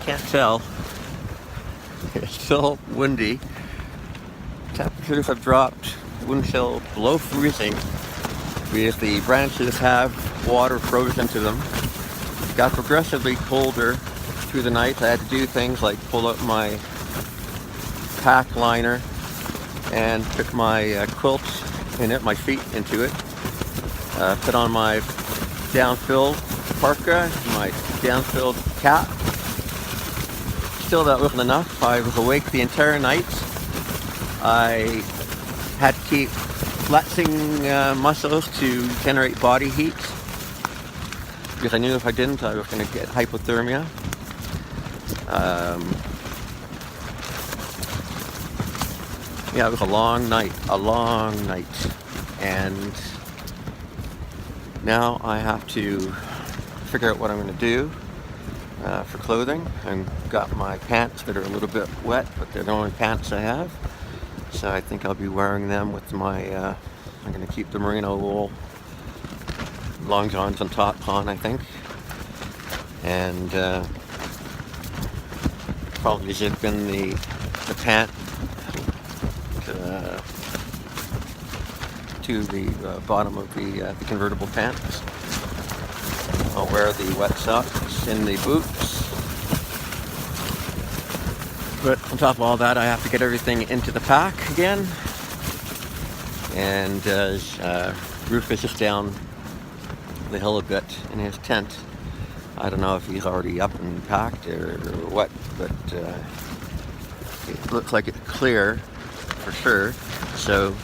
can't tell, it's still windy. Temperatures have dropped, wind chill below freezing because the branches have water frozen to them. It got progressively colder through the night. I had to do things like pull out my pack liner and put my quilt in it, my feet into it. Put on my down-filled parka, my down-filled cap. Still, that wasn't enough. I was awake the entire night. I had to keep flexing muscles to generate body heat because I knew if I didn't, I was going to get hypothermia. Yeah, it was a long night, and now I have to figure out what I'm going to do for clothing. I've got my pants that are a little bit wet, but they're the only pants I have, so I think I'll be wearing them with my, I'm going to keep the merino wool long johns on top on, I think, and probably zip in the pant to the bottom of the convertible pants. I'll wear the wet socks in the boots. But on top of all that, I have to get everything into the pack again. And Rufus is down the hill a bit in his tent. I don't know if he's already up and packed or what, but it looks like it's clear for sure. So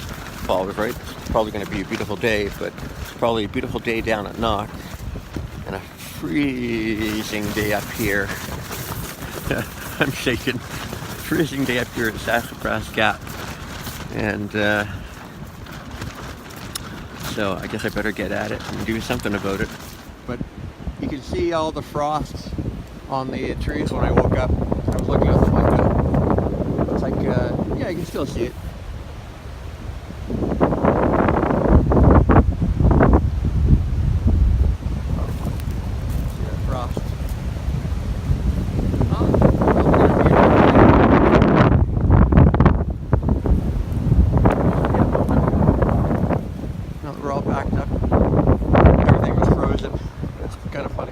Paul was right, it's probably going to be a beautiful day, but it's probably a beautiful day down at Knock and a freezing day up here. I'm shaking. Freezing day up here at Sassafras Gap. And so I guess I better get at it and do something about it. But you can see all the frost on the trees when I woke up. I was looking out the window. It's like, yeah, you can still see it. We're all backed up. Everything was frozen. It's kind of funny.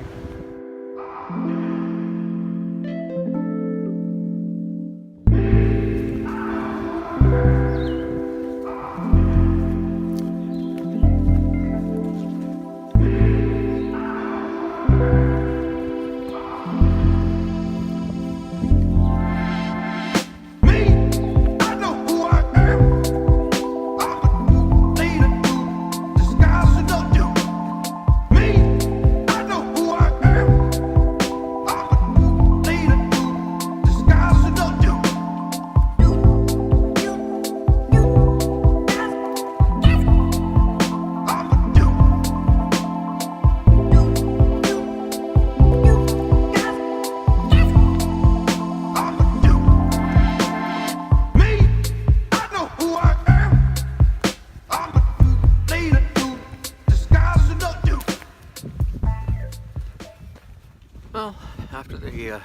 Well, after the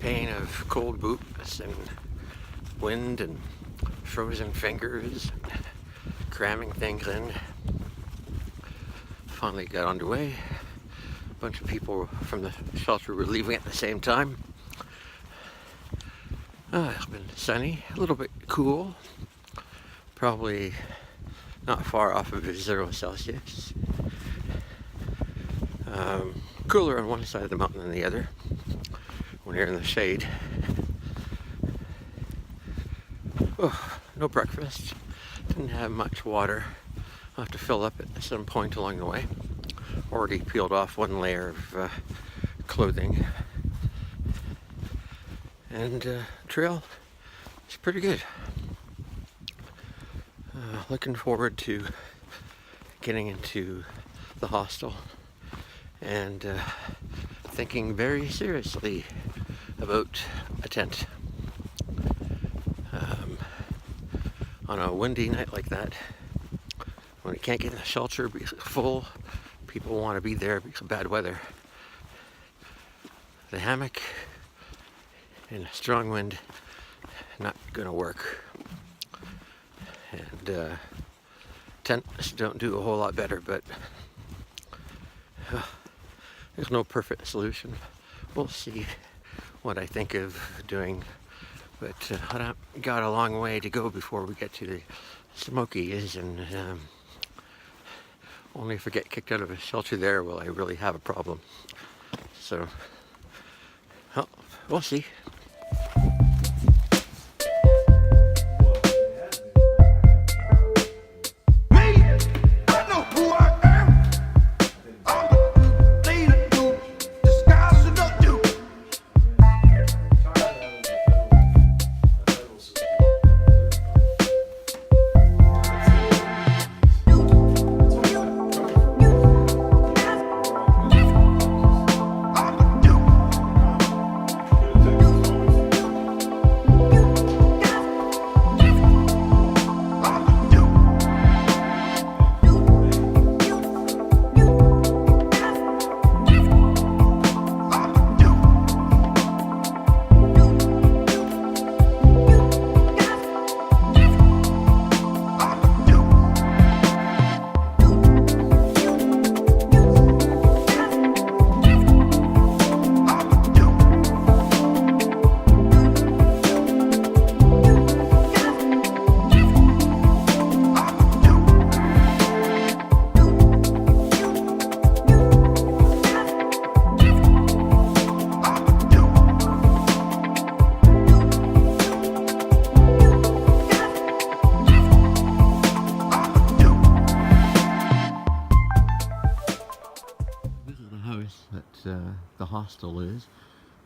pain of cold boots and wind and frozen fingers and cramming things in, finally got underway. A bunch of people from the shelter were leaving at the same time. It's been sunny, a little bit cool, probably not far off of 0 Celsius. Cooler on one side of the mountain than the other when you're in the shade. Oh, no breakfast, didn't have much water. I'll have to fill up at some point along the way. Already peeled off one layer of clothing, and trail is pretty good. Looking forward to getting into the hostel and thinking very seriously about a tent. On a windy night like that, when you can't get in the shelter because it's full, people want to be there because of bad weather. The hammock in a strong wind, not gonna work. And tents don't do a whole lot better, but there's no perfect solution. We'll see what I think of doing, but I got a long way to go before we get to the Smokies, and only if I get kicked out of a shelter there will I really have a problem. So, well, we'll see. The hostel is.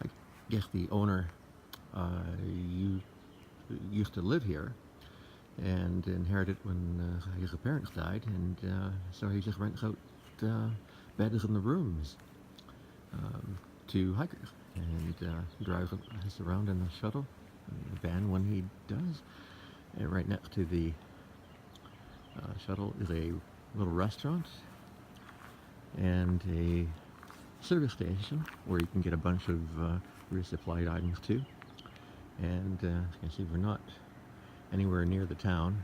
I guess the owner used to live here and inherited when his parents died, and so he just rents out beds in the rooms to hikers, and drives us around in the shuttle, the van when he does. And right next to the shuttle is a little restaurant and a service station where you can get a bunch of resupplied items too. And as you can see, we're not anywhere near the town,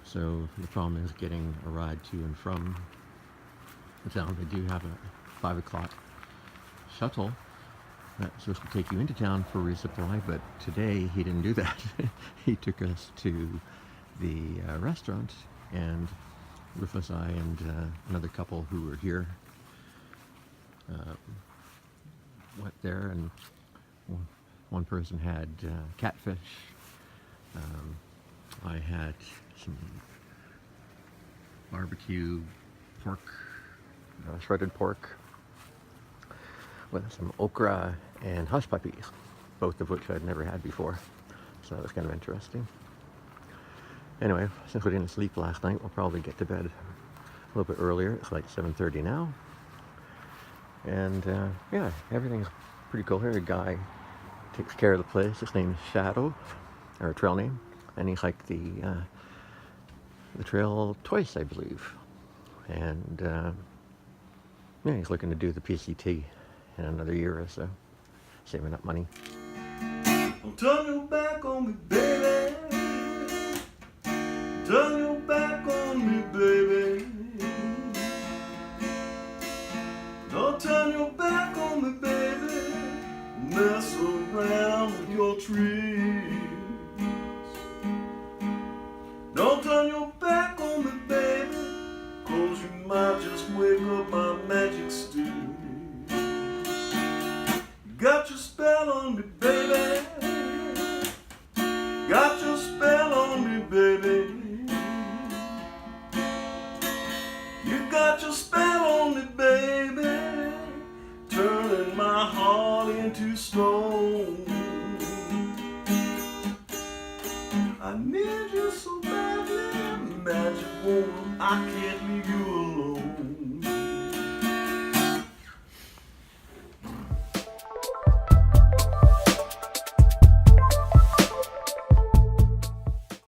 so the problem is getting a ride to and from the town. They do have a 5 o'clock shuttle that's supposed to take you into town for resupply, but today he didn't do that. He took us to the restaurant, and Rufus, I, and another couple who were here went there, and one person had catfish. I had some barbecue pork, shredded pork, with some okra and hush puppies, both of which I'd never had before, so that was kind of interesting. Anyway, since we didn't sleep last night, we'll probably get to bed a little bit earlier. It's like 7:30 now. And yeah, everything's pretty cool here. A guy takes care of the place. His name is Shadow, or a trail name, and he's like the trail twice, I believe. And yeah, he's looking to do the PCT in another year or so, saving up money. Don't turn your back on me, baby. Turn your back on me, baby. Don't turn your back on me, baby. Mess around with your tricks. Don't turn your back on me, baby, 'cause you might just wake up my magic stick. Got your spell on me, baby. Got your spell on me, baby. You got your spell on me, baby, turning my heart into stone. I need you so badly, magic woman, I can't leave you alone.